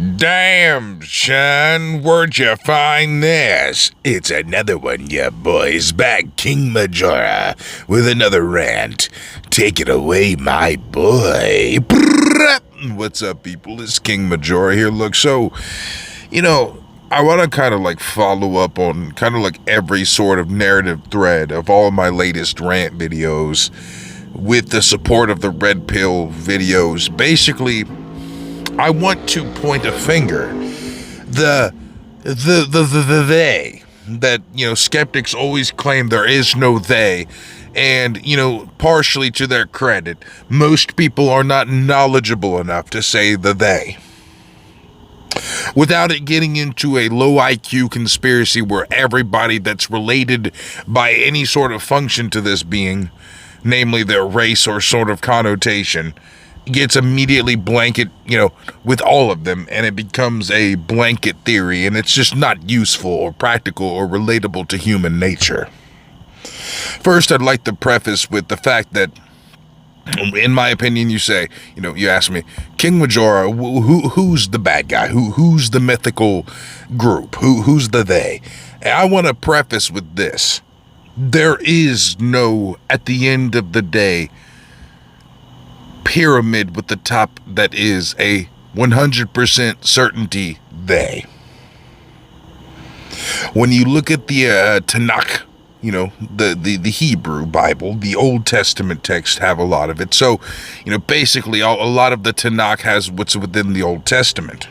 Damn, son, where'd you find this? It's another one, ya boys. Back King Majora with another rant. Take it away, my boy. What's up, people? It's King Majora here. Look, so, I want to kind of follow up on kind of every sort of narrative thread of all of my latest rant videos with the support of the Red Pill videos. Basically, I want to point a finger. The they that, skeptics always claim there is no they. And, partially to their credit, most people are not knowledgeable enough to say the they. Without it getting into a low IQ conspiracy where everybody that's related by any sort of function to this being, namely their race or sort of connotation, gets immediately blanket, with all of them, and it becomes a blanket theory, and it's just not useful or practical or relatable to human nature. First, I'd like to preface with the fact that, in my opinion, you ask me, King Majora, who's the bad guy? Who's the mythical group? Who's the they? I want to preface with this. There is no, at the end of the day, pyramid with the top that is a 100% certainty they. When you look at the Tanakh, the Hebrew Bible, the Old Testament text have a lot of it. So, basically a lot of the Tanakh has what's within the Old Testament.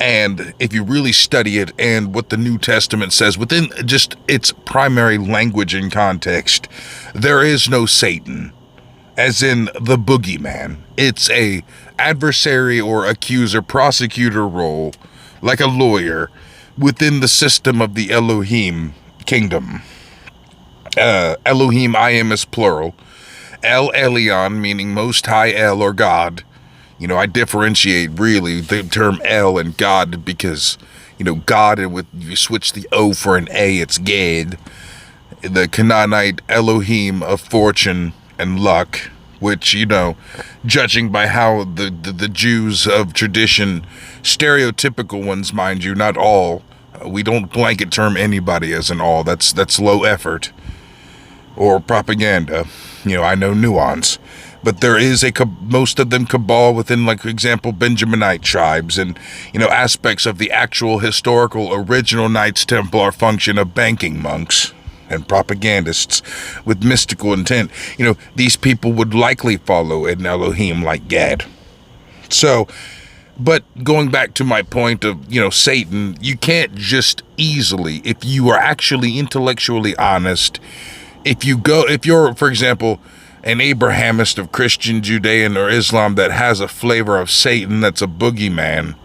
And if you really study it and what the New Testament says within just its primary language and context, there is no Satan, as in the boogeyman. It's a adversary or accuser prosecutor role, like a lawyer, within the system of the Elohim kingdom. Elohim, I am is plural. El Elyon, meaning Most High El or God. I differentiate really the term El and God because, God, and with you switch the O for an A, it's Gad. The Canaanite Elohim of fortune and luck, which, judging by how the Jews of tradition, stereotypical ones, mind you, not all, we don't blanket term anybody as an all. That's low effort or propaganda. I know nuance. But there is most of them cabal within, for example, Benjaminite tribes and, aspects of the actual historical original Knights Templar function of banking monks and propagandists with mystical intent. These people would likely follow an Elohim like Gad. So, but going back to my point of, Satan, you can't just easily, if you are actually intellectually honest, if you're, for example, an Abrahamist of Christian, Judean, or Islam that has a flavor of Satan that's a boogeyman,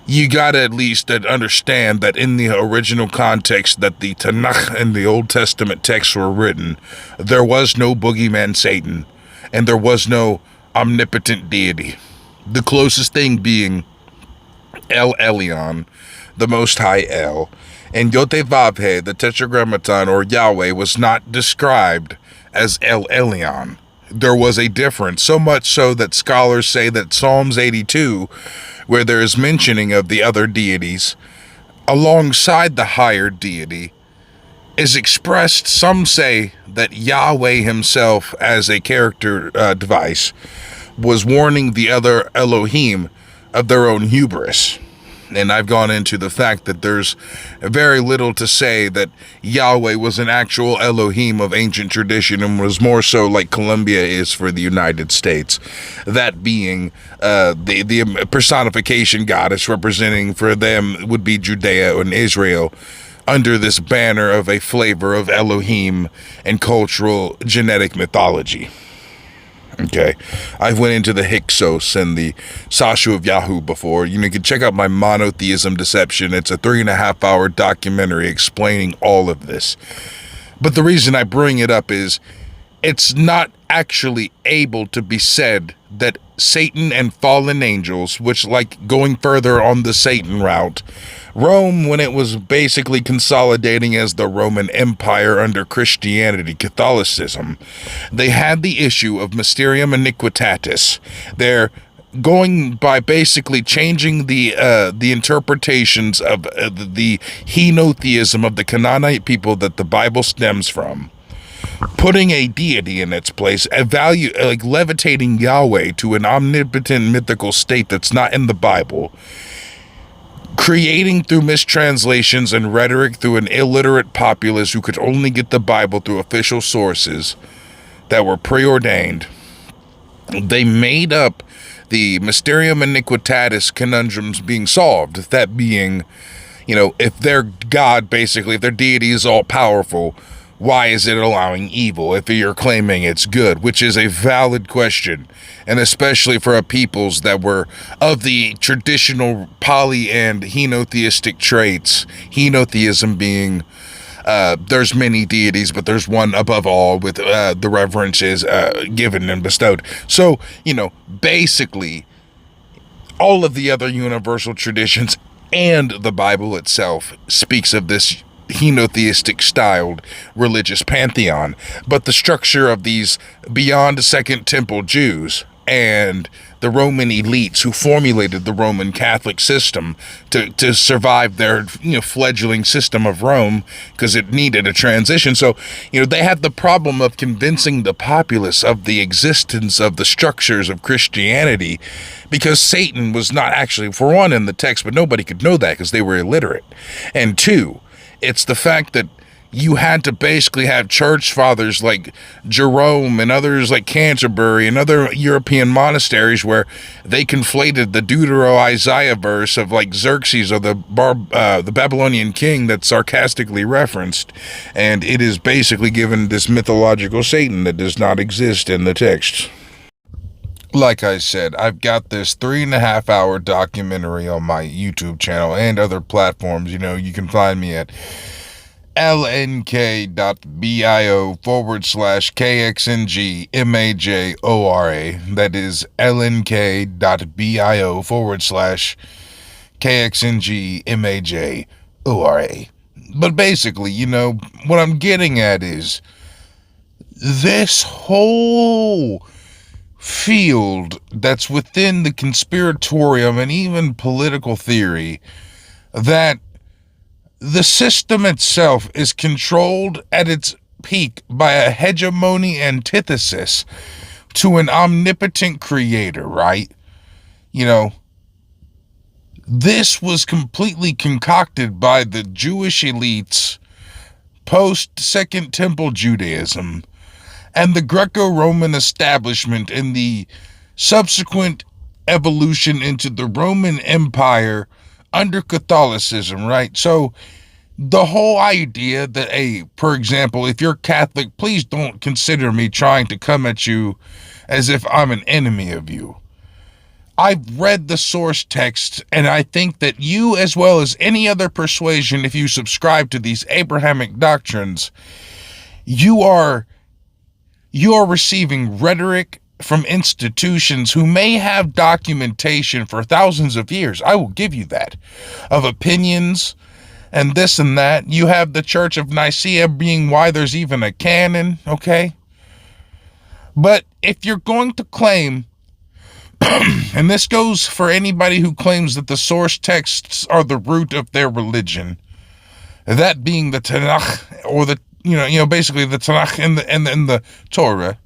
you gotta at least understand that in the original context that the Tanakh and the Old Testament texts were written, there was no boogeyman Satan, and there was no omnipotent deity. The closest thing being El Elyon, the Most High El, and Yotevavhe, the Tetragrammaton or Yahweh, was not described as El Elyon. There was a difference, so much so that scholars say that Psalms 82, where there is mentioning of the other deities, alongside the higher deity, is expressed, some say that Yahweh himself as a character device was warning the other Elohim of their own hubris. And I've gone into the fact that there's very little to say that Yahweh was an actual Elohim of ancient tradition and was more so like Colombia is for the United States. That being the personification goddess representing for them would be Judea and Israel under this banner of a flavor of Elohim and cultural genetic mythology. Okay, I went into the Hyksos and the Sashu of Yahoo before. You can check out my Monotheism Deception. It's a 3.5-hour documentary explaining all of this. But the reason I bring it up is it's not actually able to be said that Satan and fallen angels, which, going further on the Satan route, Rome, when it was basically consolidating as the Roman Empire under Christianity, Catholicism, they had the issue of Mysterium Iniquitatis, their going by basically changing the interpretations of the henotheism of the Canaanite people that the Bible stems from, putting a deity in its place, a value like levitating Yahweh to an omnipotent mythical state that's not in the Bible, creating through mistranslations and rhetoric through an illiterate populace who could only get the Bible through official sources that were preordained. They made up the Mysterium Iniquitatis conundrums being solved, that being, if their God, basically, if their deity is all-powerful, why is it allowing evil if you're claiming it's good? Which is a valid question, and especially for a peoples that were of the traditional poly and henotheistic traits, henotheism being there's many deities, but there's one above all with the reverence is given and bestowed. So, basically, all of the other universal traditions and the Bible itself speaks of this henotheistic styled religious pantheon, but the structure of these beyond Second Temple Jews and the Roman elites who formulated the Roman Catholic system to survive their fledgling system of Rome, because it needed a transition. So they had the problem of convincing the populace of the existence of the structures of Christianity, because Satan was not actually, for one, in the text, but nobody could know that because they were illiterate, and two, it's the fact that you had to basically have church fathers like Jerome and others like Canterbury and other European monasteries where they conflated the Deutero-Isaiah verse of like Xerxes or the Babylonian king that's sarcastically referenced, and it is basically given this mythological Satan that does not exist in the text. Like I said, I've got this 3.5 hour documentary on my YouTube channel and other platforms. You can find me at lnk.bio/KXNGMAJORA. That is lnk.bio/KXNGMAJORA. But basically, what I'm getting at is this whole field that's within the conspiratorium and even political theory, that the system itself is controlled at its peak by a hegemony antithesis to an omnipotent creator, right? This was completely concocted by the Jewish elites post-Second Temple Judaism and the Greco-Roman establishment in the subsequent evolution into the Roman Empire under Catholicism, right? So the whole idea that, for example, if you're Catholic, please don't consider me trying to come at you as if I'm an enemy of you. I've read the source text, and I think that you, as well as any other persuasion, if you subscribe to these Abrahamic doctrines, you are receiving rhetoric from institutions who may have documentation for thousands of years. I will give you that, of opinions and this and that. You have the Church of Nicaea being why there's even a canon, okay? But if you're going to claim, and this goes for anybody who claims that the source texts are the root of their religion, that being the Tanakh, or the basically the Tanakh and the Torah.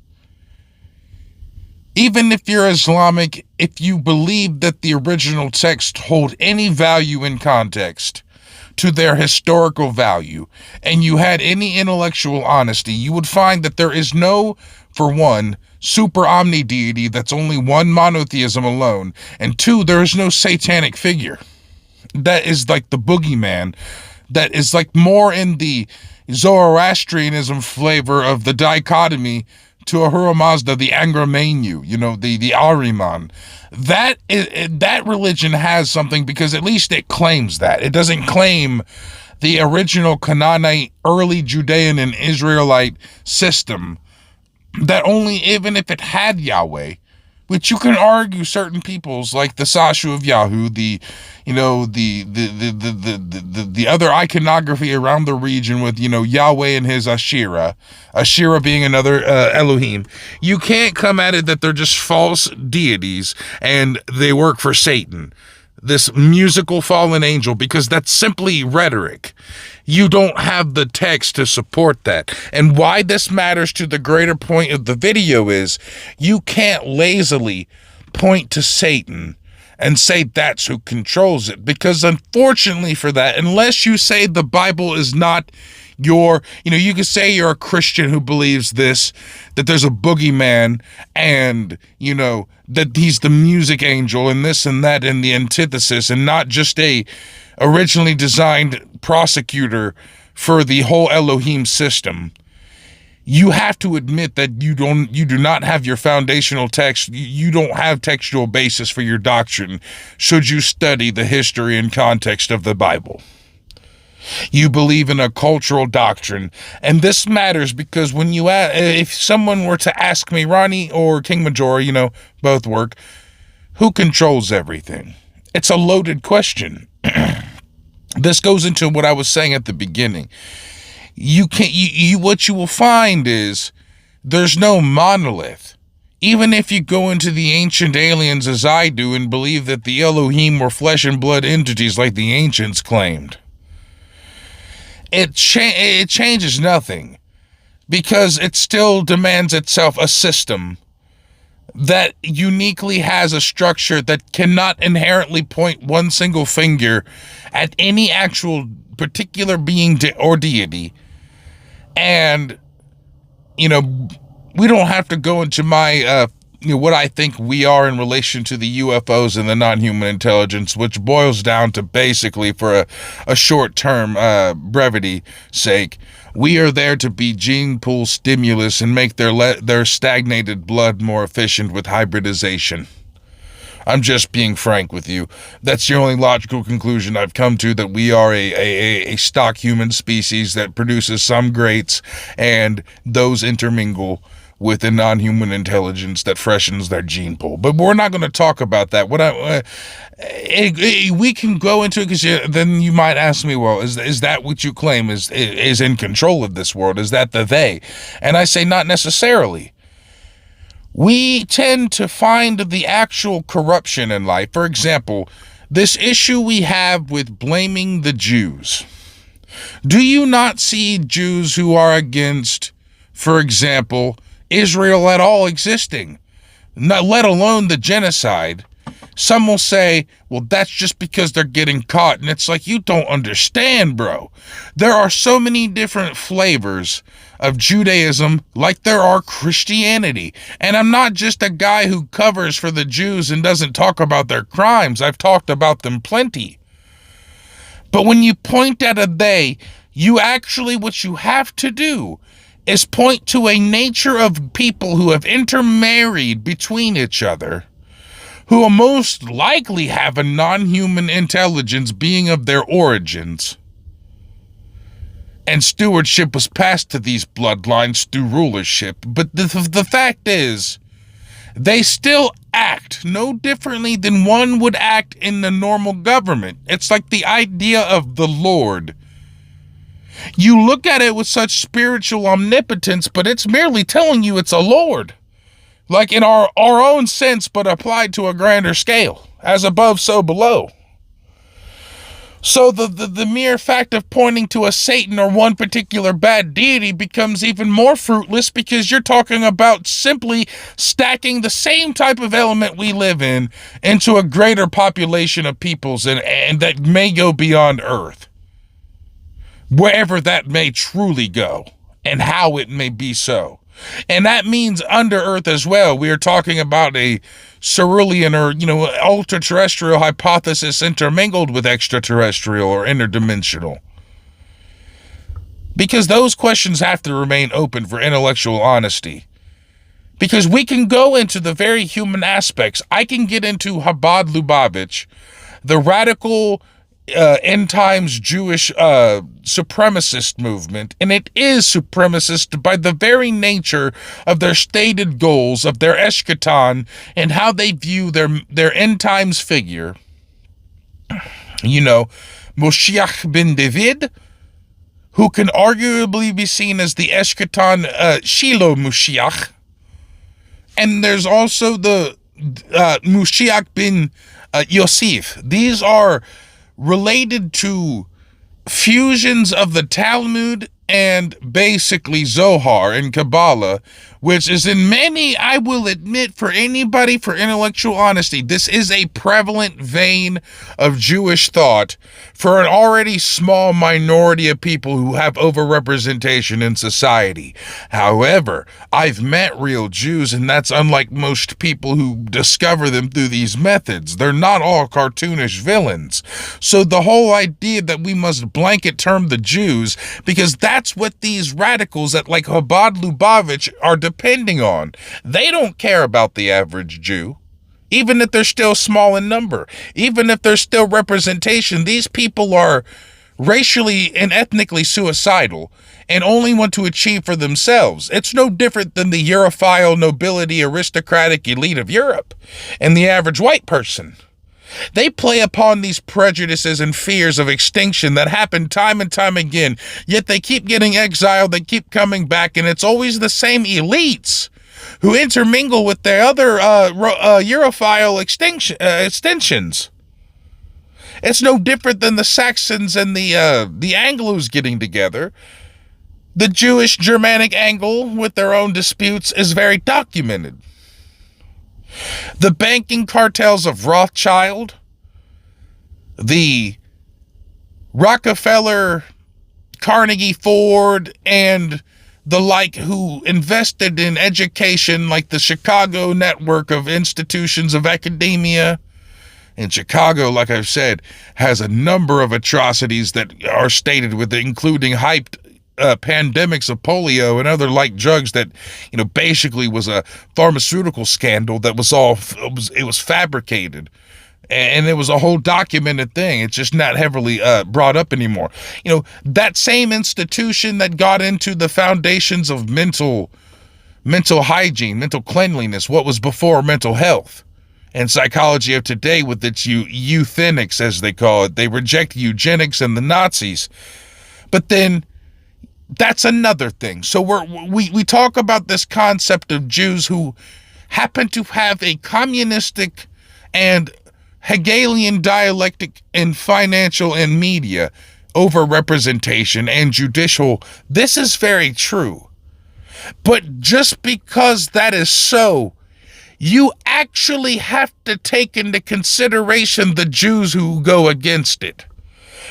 Even if you're Islamic, if you believe that the original text hold any value in context to their historical value, and you had any intellectual honesty, you would find that there is no, for one, super omni deity that's only one monotheism alone, and two, there is no satanic figure that is like the boogeyman, that is like more in the Zoroastrianism flavor of the dichotomy to Ahura Mazda, the Angra Mainyu, the Ahriman. That religion has something, because at least it claims that. It doesn't claim the original Canaanite, early Judean and Israelite system that only, even if it had Yahweh, Which you can argue certain peoples like the Sashu of Yahoo, the other iconography around the region with, Yahweh and his Asherah being another Elohim. You can't come at it that they're just false deities and they work for Satan, this musical fallen angel, because that's simply rhetoric. You don't have the text to support that. And why this matters to the greater point of the video is you can't lazily point to Satan and say that's who controls it. Because unfortunately for that, unless you say the Bible is not you can say you're a Christian who believes this, that there's a boogeyman and, that he's the music angel and this and that and the antithesis and not just a originally designed prosecutor for the whole Elohim system. You have to admit that you do not have your foundational text. You don't have textual basis for your doctrine should you study the history and context of the Bible. You believe in a cultural doctrine. And this matters because when if someone were to ask me, Ronnie or King Majora, both work, who controls everything? It's a loaded question. This goes into what I was saying at the beginning. What you will find is there's no monolith. Even if you go into the ancient aliens as I do and believe that the Elohim were flesh and blood entities like the ancients claimed, it changes nothing because it still demands itself a system that uniquely has a structure that cannot inherently point one single finger at any actual particular being or deity. And, we don't have to go into my, what I think we are in relation to the UFOs and the non-human intelligence, which boils down to basically, for a short-term brevity sake, we are there to be gene pool stimulus and make their stagnated blood more efficient with hybridization. I'm just being frank with you. That's the only logical conclusion I've come to, that we are a stock human species that produces some greats and those intermingle with a non-human intelligence that freshens their gene pool. But we're not going to talk about that. We can go into it because then you might ask me, well, is that what you claim is in control of this world? Is that the they? And I say not necessarily. We tend to find the actual corruption in life. For example, this issue we have with blaming the Jews. Do you not see Jews who are against, for example, Israel at all existing, not let alone the genocide? Some will say, well, that's just because they're getting caught. And it's like, you don't understand, bro. There are so many different flavors of Judaism like there are Christianity. And I'm not just a guy who covers for the Jews and doesn't talk about their crimes. I've talked about them plenty. But when you point at a they, what you have to do is point to a nature of people who have intermarried between each other, who will most likely have a non-human intelligence being of their origins. And stewardship was passed to these bloodlines through rulership. But the fact is, they still act no differently than one would act in the normal government. It's like the idea of the Lord. You look at it with such spiritual omnipotence, but it's merely telling you it's a Lord. Like in our own sense, but applied to a grander scale. As above, so below. So the mere fact of pointing to a Satan or one particular bad deity becomes even more fruitless because you're talking about simply stacking the same type of element we live in into a greater population of peoples and that may go beyond Earth. Wherever that may truly go and how it may be so. And that means under Earth as well. We are talking about a cerulean or, ultra-terrestrial hypothesis intermingled with extraterrestrial or interdimensional. Because those questions have to remain open for intellectual honesty. Because we can go into the very human aspects. I can get into Chabad Lubavitch, the radical end times Jewish supremacist movement, and it is supremacist by the very nature of their stated goals, of their eschaton, and how they view their end times figure. You know, Moshiach ben David, who can arguably be seen as the eschaton Shiloh Moshiach, and there's also the Moshiach ben Yosef. These are related to fusions of the Talmud and basically Zohar and Kabbalah, which is in many, I will admit, for anybody for intellectual honesty, this is a prevalent vein of Jewish thought for an already small minority of people who have overrepresentation in society. However, I've met real Jews, and that's unlike most people who discover them through these methods. They're not all cartoonish villains. So the whole idea that we must blanket term the Jews, because that's what these radicals at like Chabad Lubavitch are depending on. They don't care about the average Jew. Even if they're still small in number, even if there's still representation, these people are racially and ethnically suicidal and only want to achieve for themselves. It's no different than the Europhile nobility aristocratic elite of Europe and the average white person. They play upon these prejudices and fears of extinction that happen time and time again, yet they keep getting exiled, they keep coming back, and it's always the same elites who intermingle with their other Europhile extensions. It's no different than the Saxons and the Anglos getting together. The Jewish Germanic angle with their own disputes is very documented. The banking cartels of Rothschild, the Rockefeller, Carnegie Ford, and the like, who invested in education, like the Chicago network of institutions of academia. And Chicago, like I've said, has a number of atrocities that are stated with it, including hyped pandemics of polio and other like drugs that, you know, basically was a pharmaceutical scandal that was it was fabricated. And it was a whole documented thing. It's just not heavily brought up anymore. You know, that same institution that got into the foundations of mental hygiene, mental cleanliness, what was before mental health, and psychology of today with its euthenics, as they call it. They reject eugenics and the Nazis. But then that's another thing. So we talk about this concept of Jews who happen to have a communistic and Hegelian dialectic in financial and media overrepresentation and judicial. This is very true. But just because that is so, you actually have to take into consideration the Jews who go against it.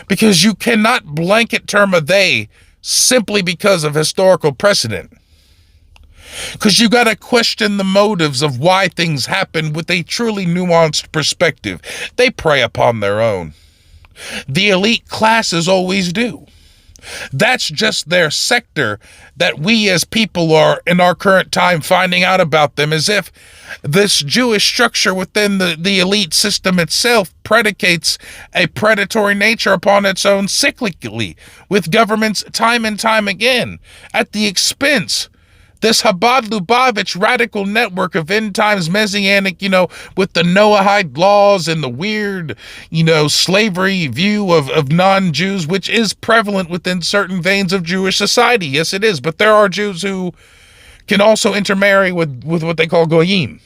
Because you cannot blanket term a they simply because of historical precedent. Because you got to question the motives of why things happen with a truly nuanced perspective. They prey upon their own. The elite classes always do. That's just their sector that we as people are in our current time finding out about them, as if this Jewish structure within the elite system itself predicates a predatory nature upon its own cyclically, with governments time and time again, at the expense. This Chabad Lubavitch radical network of end times messianic, with the Noahide laws and the weird, slavery view of non-Jews, which is prevalent within certain veins of Jewish society. Yes, it is. But there are Jews who can also intermarry with what they call goyim.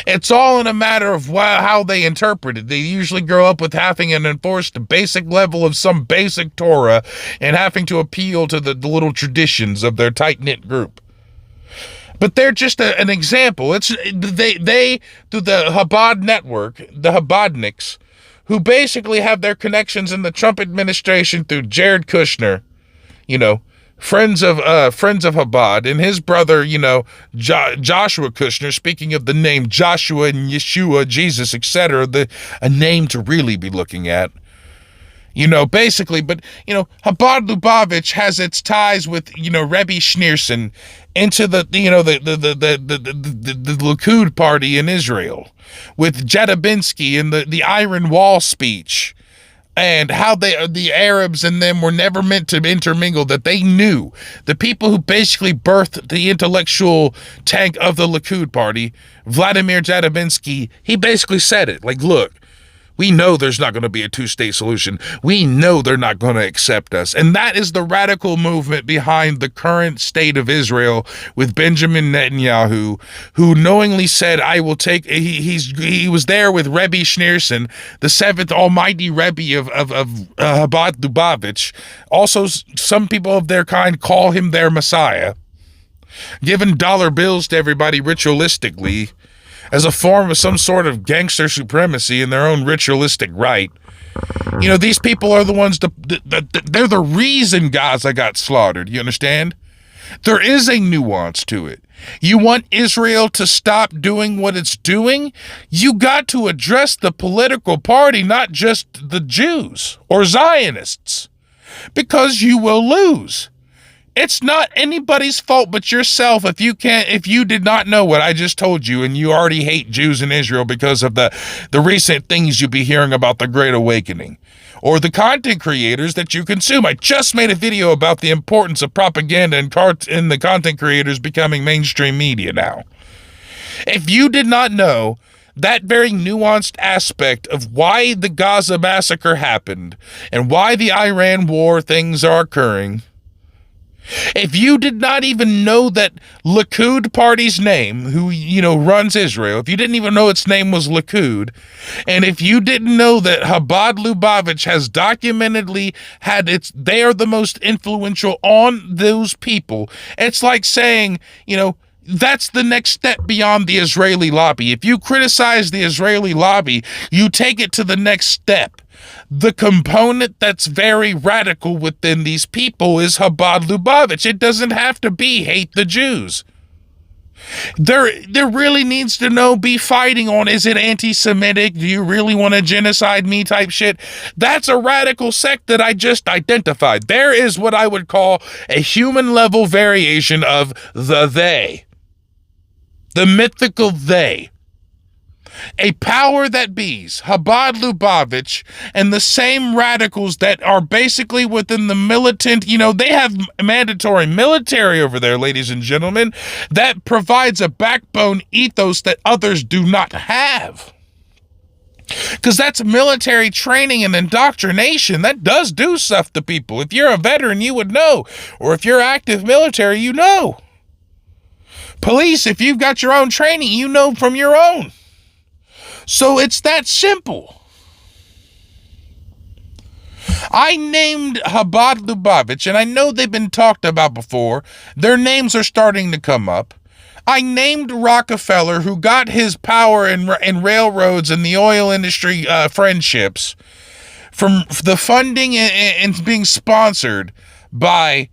It's all in a matter of how they interpret it. They usually grow up with having an enforced basic level of some basic Torah and having to appeal to the little traditions of their tight-knit group. But they're just an example. It's they through the Chabad network, the Chabadniks, who basically have their connections in the Trump administration through Jared Kushner, friends of Chabad, and his brother, Joshua Kushner. Speaking of the name Joshua and Yeshua, Jesus, etc., a name to really be looking at. Basically, but, Chabad Lubavitch has its ties with, Rebbe Schneerson into the Likud party in Israel, with Jadobinsky and the Iron Wall speech, and how the Arabs and them were never meant to intermingle, that they knew. The people who basically birthed the intellectual tank of the Likud party, Vladimir Zadavinsky, he basically said it. Like, look, we know there's not going to be a two-state solution. We know they're not going to accept us. And that is the radical movement behind the current state of Israel, with Benjamin Netanyahu, who knowingly said, I will take, he was there with Rebbe Schneerson, the seventh almighty Rebbe of Chabad Lubavitch. Also, some people of their kind call him their Messiah, giving dollar bills to everybody ritualistically, as a form of some sort of gangster supremacy in their own ritualistic right. You know, these people are the ones, they're the reason Gaza got slaughtered, you understand? There is a nuance to it. You want Israel to stop doing what it's doing? You got to address the political party, not just the Jews or Zionists, because you will lose. It's not anybody's fault but yourself if you did not know what I just told you and you already hate Jews in Israel because of the recent things you'll be hearing about the Great Awakening, or the content creators that you consume. I just made a video about the importance of propaganda and the content creators becoming mainstream media now. If you did not know that very nuanced aspect of why the Gaza massacre happened and why the Iran war things are occurring, if you did not even know that Likud party's name, who, runs Israel, if you didn't even know its name was Likud, and if you didn't know that Chabad Lubavitch has documentedly they are the most influential on those people, it's like saying, that's the next step beyond the Israeli lobby. If you criticize the Israeli lobby, you take it to the next step. The component that's very radical within these people is Chabad Lubavitch. It doesn't have to be hate the Jews. There really needs to be fighting on, is it anti-Semitic? Do you really want to genocide me type shit? That's a radical sect that I just identified. There is what I would call a human level variation of the they. The mythical they. A power that be's, Chabad Lubavitch, and the same radicals that are basically within the militant, they have mandatory military over there, ladies and gentlemen, that provides a backbone ethos that others do not have. Because that's military training and indoctrination. That does do stuff to people. If you're a veteran, you would know. Or if you're active military, you know. Police, if you've got your own training, you know from your own. So it's that simple. I named Chabad Lubavitch, and I know they've been talked about before. Their names are starting to come up. I named Rockefeller, who got his power in railroads and the oil industry friendships from the funding and being sponsored by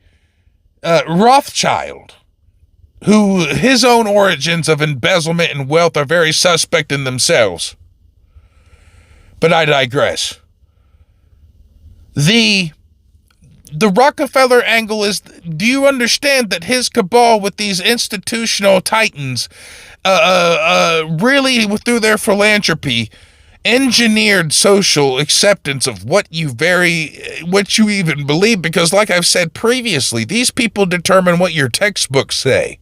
Rothschild, who his own origins of embezzlement and wealth are very suspect in themselves. But I digress. The Rockefeller angle is, do you understand that his cabal with these institutional titans really, through their philanthropy, engineered social acceptance of what you even believe? Because like I've said previously, these people determine what your textbooks say.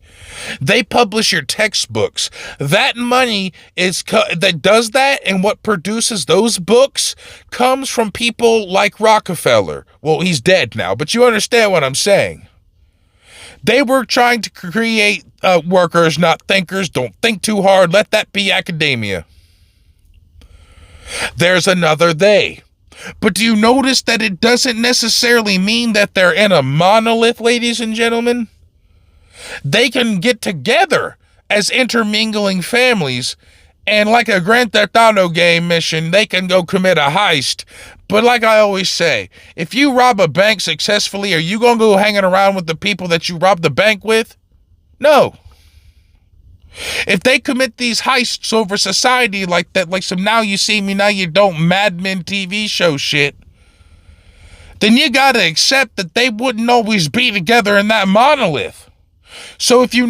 They publish your textbooks. That money that does that and what produces those books comes from people like Rockefeller. Well, he's dead now, but you understand what I'm saying. They were trying to create workers, not thinkers. Don't think too hard. Let that be academia. There's another they. But do you notice that it doesn't necessarily mean that they're in a monolith, ladies and gentlemen? They can get together as intermingling families, and like a Grand Theft Auto game mission, they can go commit a heist. But like I always say, if you rob a bank successfully, are you going to go hanging around with the people that you robbed the bank with? No. If they commit these heists over society like that, like some Now You See Me, Now You Don't Mad Men TV show shit, then you got to accept that they wouldn't always be together in that monolith. So if you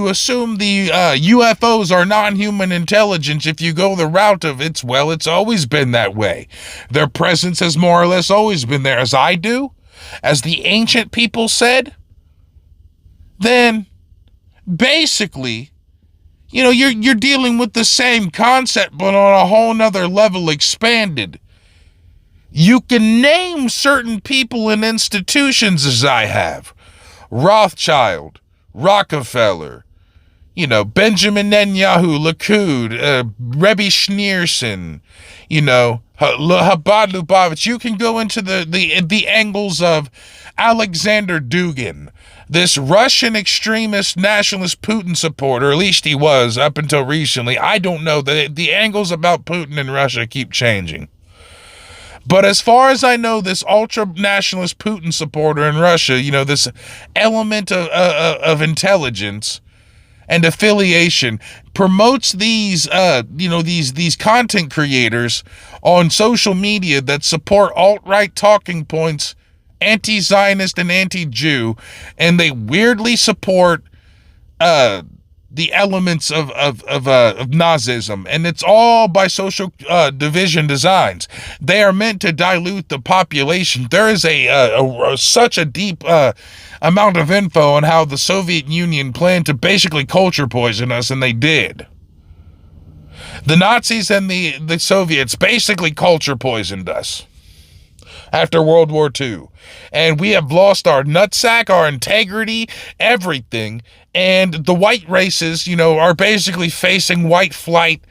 assume the UFOs are non-human intelligence, if you go the route of it's always been that way. Their presence has more or less always been there, as I do, as the ancient people said, then basically, you're dealing with the same concept, but on a whole nother level expanded. You can name certain people and institutions as I have. Rothschild, Rockefeller, Benjamin Netanyahu, Likud, Rebbe Schneerson, Chabad Lubavitch. You can go into the angles of Alexander Dugin, this Russian extremist nationalist Putin supporter, at least he was up until recently. I don't know. The angles about Putin in Russia keep changing. But as far as I know, this ultra-nationalist Putin supporter in Russia, this element of intelligence and affiliation promotes these content creators on social media that support alt-right talking points, anti-Zionist and anti-Jew, and they weirdly support the elements of Nazism, and it's all by social division designs. They are meant to dilute the population. There is such a deep amount of info on how the Soviet Union planned to basically culture poison us, and they did. The Nazis and the Soviets basically culture poisoned us after World War II. And we have lost our nutsack, our integrity, everything. And the white races, are basically facing white flight.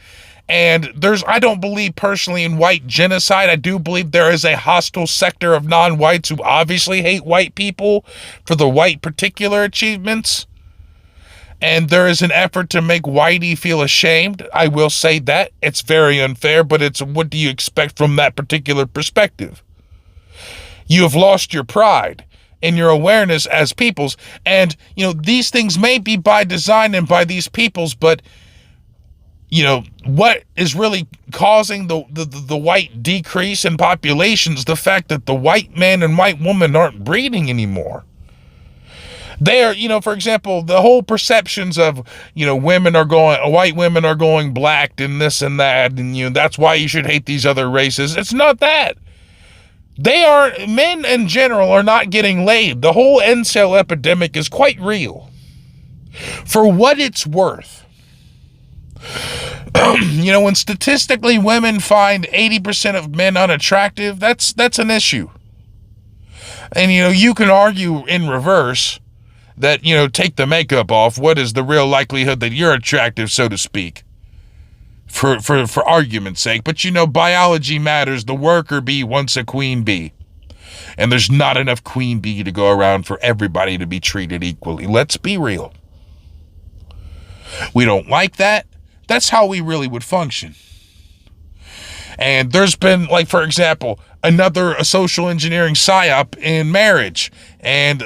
And I don't believe personally in white genocide. I do believe there is a hostile sector of non-whites who obviously hate white people for the white particular achievements. And there is an effort to make whitey feel ashamed. I will say that. It's very unfair, but what do you expect from that particular perspective? You have lost your pride and your awareness as peoples. And, these things may be by design and by these peoples, but, what is really causing the white decrease in populations, the fact that the white man and white woman aren't breeding anymore. They are, for example, the whole perceptions of, white women are going black and this and that, and, that's why you should hate these other races. It's not that. Men in general are not getting laid. The whole incel epidemic is quite real. For what it's worth, when statistically women find 80% of men unattractive, that's an issue. And, you can argue in reverse that, take the makeup off. What is the real likelihood that you're attractive, so to speak? For argument's sake. But biology matters. The worker bee wants a queen bee. And there's not enough queen bee to go around for everybody to be treated equally. Let's be real. We don't like that. That's how we really would function. And there's been, for example, a social engineering psyop in marriage. And,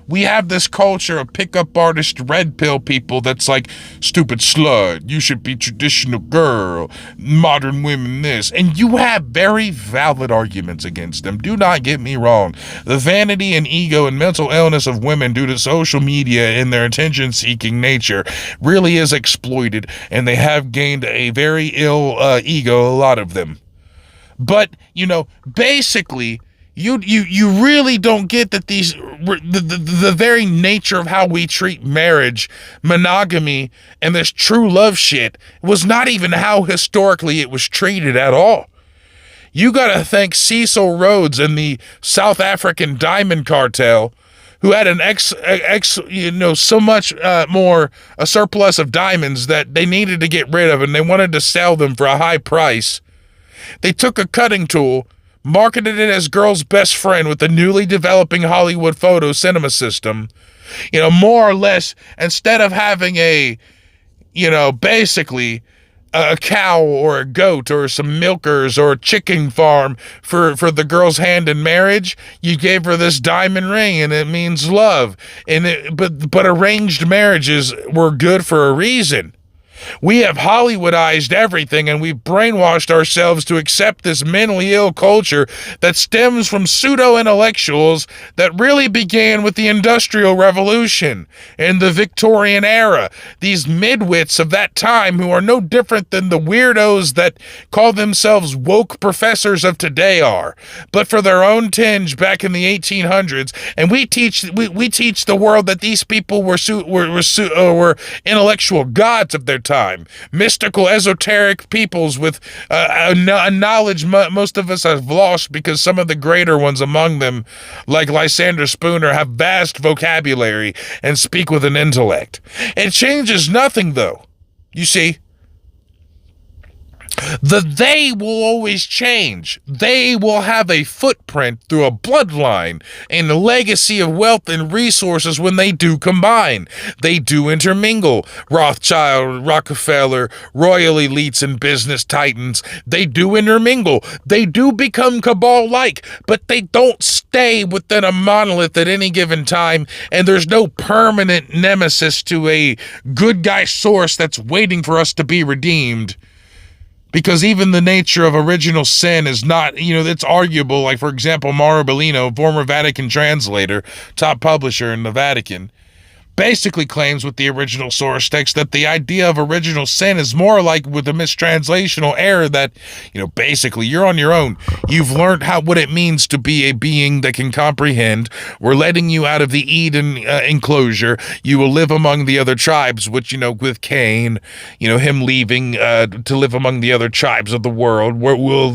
we have this culture of pickup artist red pill people that's like, stupid slut, you should be traditional girl, modern women this. And you have very valid arguments against them. Do not get me wrong. The vanity and ego and mental illness of women due to social media and their attention-seeking nature really is exploited, and they have gained a very ill ego, a lot of them. But, basically, you really don't get that the very nature of how we treat marriage, monogamy, and this true love shit was not even how historically it was treated at all. You gotta thank Cecil Rhodes and the South African Diamond Cartel, who had so much more a surplus of diamonds that they needed to get rid of, and they wanted to sell them for a high price. They took a cutting tool, marketed it as girl's best friend with the newly developing Hollywood photo cinema system. More or less, instead of having basically a cow or a goat or some milkers or a chicken farm for the girl's hand in marriage, you gave her this diamond ring, and it means love. But arranged marriages were good for a reason. We have Hollywoodized everything, and we've brainwashed ourselves to accept this mentally ill culture that stems from pseudo-intellectuals that really began with the Industrial Revolution in the Victorian era. These midwits of that time who are no different than the weirdos that call themselves woke professors of today are, but for their own tinge back in the 1800s. And we teach the world that these people were intellectual gods of their time, mystical, esoteric peoples with a knowledge most of us have lost because some of the greater ones among them, like Lysander Spooner, have vast vocabulary and speak with an intellect. It changes nothing, though. You see, they will always change. They will have a footprint through a bloodline and a legacy of wealth and resources when they do combine. They do intermingle. Rothschild, Rockefeller, royal elites, and business titans, they do intermingle. They do become cabal-like, but they don't stay within a monolith at any given time, and there's no permanent nemesis to a good guy source that's waiting for us to be redeemed. Because even the nature of original sin is not, it's arguable. Like, for example, Mauro Bellino, former Vatican translator, top publisher in the Vatican, basically claims with the original source text that the idea of original sin is more like with a mistranslational error that, basically you're on your own. You've learned what it means to be a being that can comprehend. We're letting you out of the Eden enclosure. You will live among the other tribes, which, with Cain, him leaving to live among the other tribes of the world.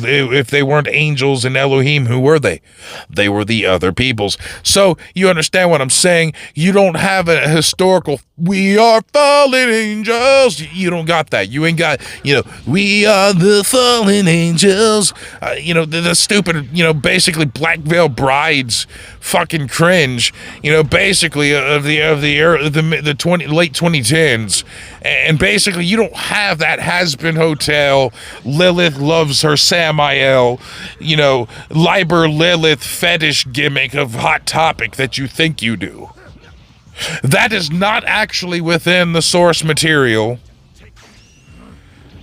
If they weren't angels and Elohim, who were they? They were the other peoples. So you understand what I'm saying? You don't have a historical, we are fallen angels. You don't got that. You ain't got, we are the fallen angels. The stupid, basically Black Veil Brides fucking cringe, basically of the late 2010s. And basically you don't have that has-been hotel, Lilith loves her Samael, Liber Lilith fetish gimmick of Hot Topic that you think you do. That is not actually within the source material.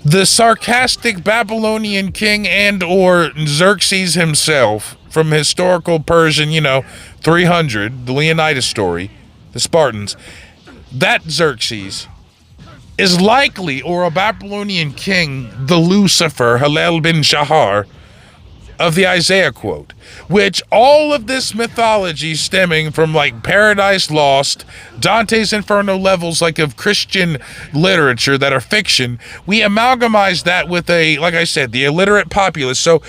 The sarcastic Babylonian king and or Xerxes himself from historical Persian, 300, the Leonidas story, the Spartans, that Xerxes is likely, or a Babylonian king, the Lucifer, Hillel bin Shahar, of the Isaiah quote, which all of this mythology stemming from like Paradise Lost, Dante's Inferno levels like of Christian literature that are fiction, we amalgamize that with like I said, the illiterate populace. So,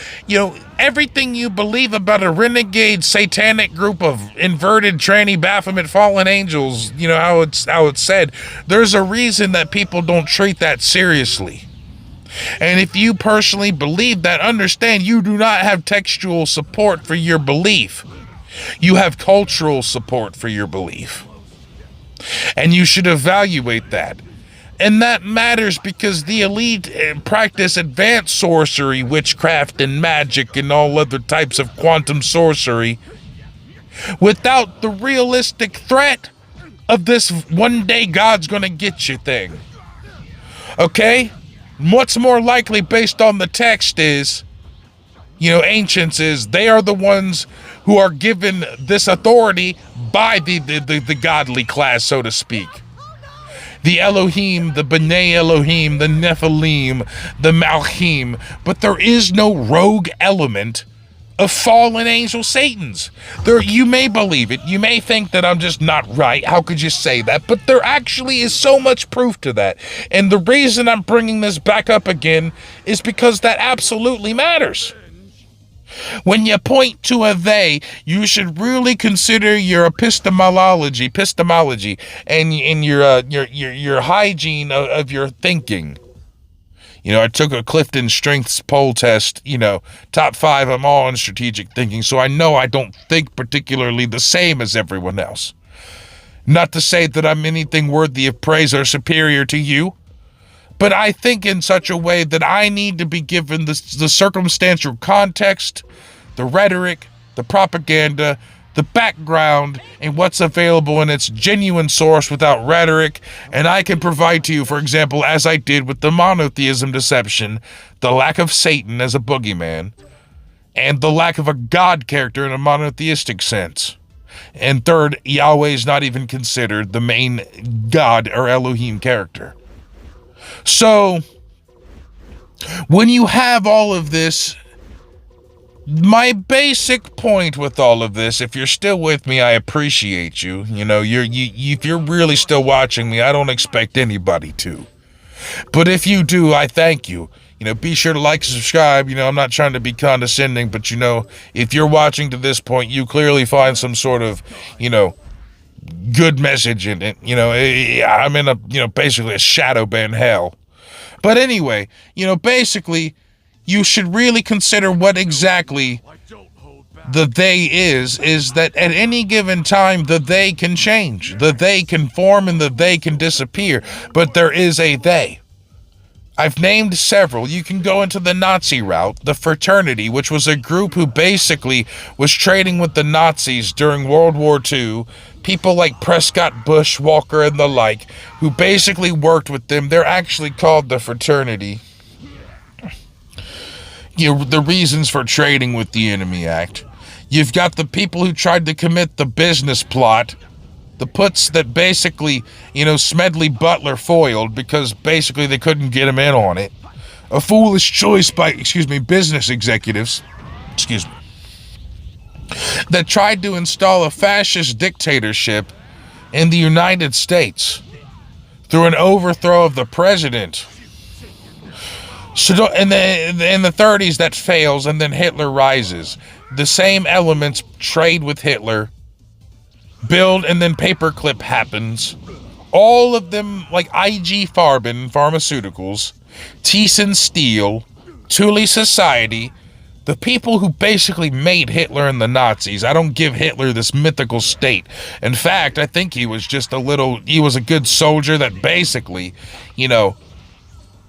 everything you believe about a renegade satanic group of inverted tranny Baphomet fallen angels, how it's said, there's a reason that people don't treat that seriously. And if you personally believe that, understand you do not have textual support for your belief. You have cultural support for your belief. And you should evaluate that. And that matters because the elite practice advanced sorcery, witchcraft, and magic, and all other types of quantum sorcery without the realistic threat of this one day God's gonna get you thing. Okay? What's more likely based on the text is, ancients is, they are the ones who are given this authority by the godly class, so to speak. The Elohim, the B'nai Elohim, the Nephilim, the Malchim, but there is no rogue element of fallen angel Satans. You may believe it. You may think that I'm just not right. How could you say that? But there actually is so much proof to that. And the reason I'm bringing this back up again is because that absolutely matters. When you point to a they, you should really consider your epistemology, and your hygiene of your thinking. I took a Clifton Strengths poll test, top 5, I'm all in strategic thinking, so I know I don't think particularly the same as everyone else. Not to say that I'm anything worthy of praise or superior to you, but I think in such a way that I need to be given the circumstantial context, the rhetoric, the propaganda, the background and what's available in its genuine source without rhetoric, and I can provide to you, for example, as I did with the monotheism deception, the lack of Satan as a boogeyman, and the lack of a God character in a monotheistic sense. And third, Yahweh's not even considered the main God or Elohim character. So, when you have all of this, my basic point with all of this, if you're still with me, I appreciate you. You know, if you're really still watching me, I don't expect anybody to. But if you do, I thank you. You know, be sure to like and subscribe. You know, I'm not trying to be condescending, but, you know, if you're watching to this point, you clearly find some sort of, you know, good message in it. You know, I'm in a, you know, basically a shadow ban hell. But anyway, you know, basically, you should really consider what exactly the they is that at any given time, the they can change, the they can form, and the they can disappear, but there is a they. I've named several. You can go into the Nazi route, the Fraternity, which was a group who basically was trading with the Nazis during World War II, people like Prescott Bush, Walker, and the like, who basically worked with them. They're actually called the Fraternity. You know, the reasons for trading with the enemy act. You've got the people who tried to commit the business plot, the puts that basically, you know, Smedley Butler foiled because basically they couldn't get him in on it. A foolish choice by, business executives, that tried to install a fascist dictatorship in the United States through an overthrow of the president. So in the 30s, that fails, and then Hitler rises. The same elements trade with Hitler, build, and then paperclip happens. All of them, like IG Farben Pharmaceuticals, Thyssen Steel, Thule Society, the people who basically made Hitler and the Nazis. I don't give Hitler this mythical state. In fact, I think he was a good soldier that basically, you know,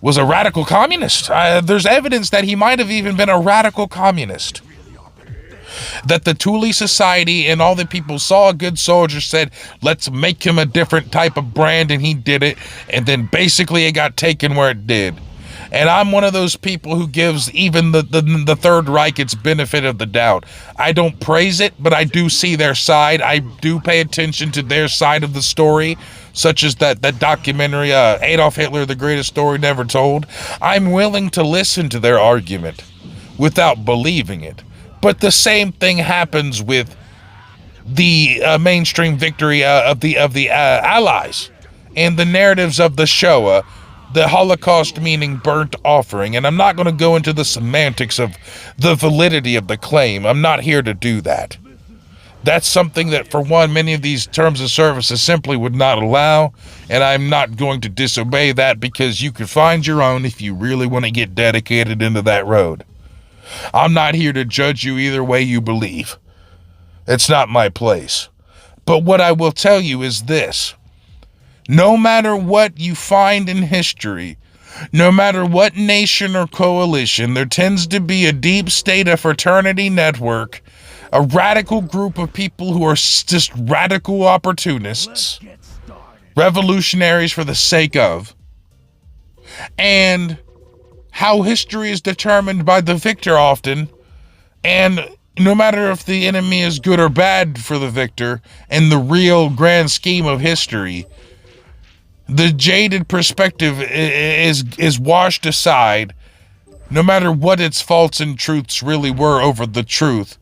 was a radical communist. There's evidence that he might have even been a radical communist. That the Thule Society and all the people saw a good soldier, said, let's make him a different type of brand, and he did it, and then basically it got taken where it did. And I'm one of those people who gives even the Third Reich its benefit of the doubt. I don't praise it, but I do see their side. I do pay attention to their side of the story, such as that documentary, Adolf Hitler, The Greatest Story Never Told. I'm willing to listen to their argument without believing it. But the same thing happens with the mainstream victory of the Allies and the narratives of the Shoah, the Holocaust meaning burnt offering. And I'm not going to go into the semantics of the validity of the claim. I'm not here to do that. That's something that, for one, many of these terms of services simply would not allow, and I'm not going to disobey that, because you can find your own if you really want to get dedicated into that road. I'm not here to judge you either way you believe. It's not my place. But what I will tell you is this. No matter what you find in history, no matter what nation or coalition, there tends to be a deep state of fraternity network, a radical group of people who are just radical opportunists, revolutionaries for the sake of, and how history is determined by the victor often, and no matter if the enemy is good or bad for the victor in the real grand scheme of history, the jaded perspective is washed aside, no matter what its faults and truths really were over the truth.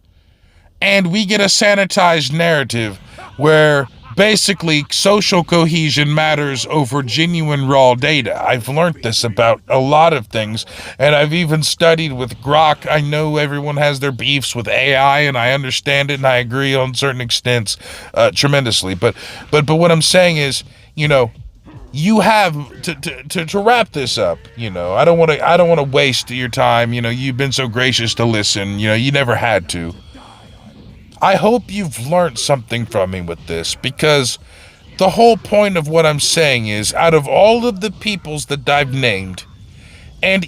And we get a sanitized narrative where basically social cohesion matters over genuine raw data. I've learned this about a lot of things, and I've even studied with Grok. I know everyone has their beefs with AI, and I understand it, and I agree on certain extents tremendously. But what I'm saying is, you know, you have to wrap this up. You know, I don't want to waste your time. You know, you've been so gracious to listen. You know, you never had to. I hope you've learned something from me with this, because the whole point of what I'm saying is, out of all of the peoples that I've named, and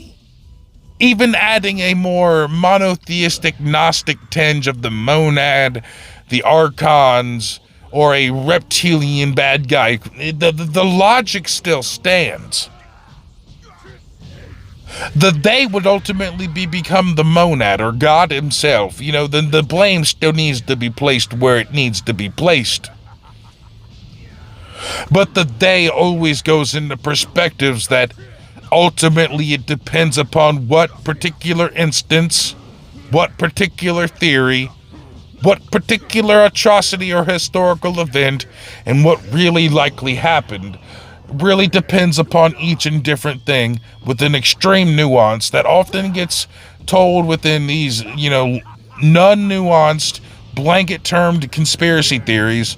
even adding a more monotheistic, Gnostic tinge of the monad, the Archons, or a reptilian bad guy. The logic still stands. They would ultimately become the monad or God himself. You know, the blame still needs to be placed where it needs to be placed. But the they always goes into perspectives that ultimately it depends upon what particular instance, what particular theory, what particular atrocity or historical event, and what really likely happened. Really depends upon each and different thing with an extreme nuance that often gets told within these, you know, non-nuanced, blanket-termed conspiracy theories.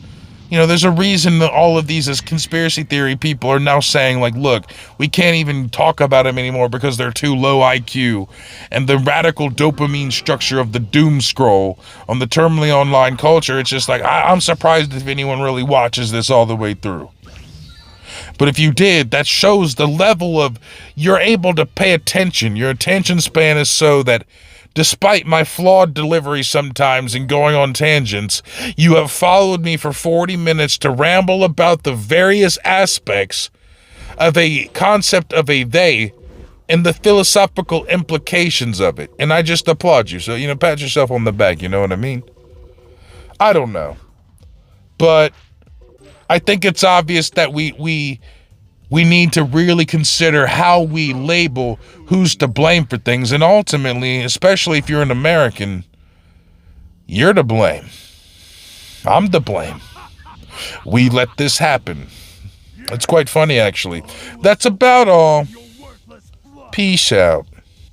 You know, there's a reason that all of these as conspiracy theory people are now saying, like, look, we can't even talk about them anymore because they're too low IQ. And the radical dopamine structure of the doom scroll on the terminally online culture, it's just like, I'm surprised if anyone really watches this all the way through. But if you did, that shows the level of you're able to pay attention. Your attention span is so that despite my flawed delivery sometimes and going on tangents, you have followed me for 40 minutes to ramble about the various aspects of a concept of a they and the philosophical implications of it. And I just applaud you. So, you know, pat yourself on the back, you know what I mean? I don't know. But I think it's obvious that we need to really consider how we label who's to blame for things. And ultimately, especially if you're an American, you're to blame. I'm to blame. We let this happen. It's quite funny, actually. That's about all. Peace out.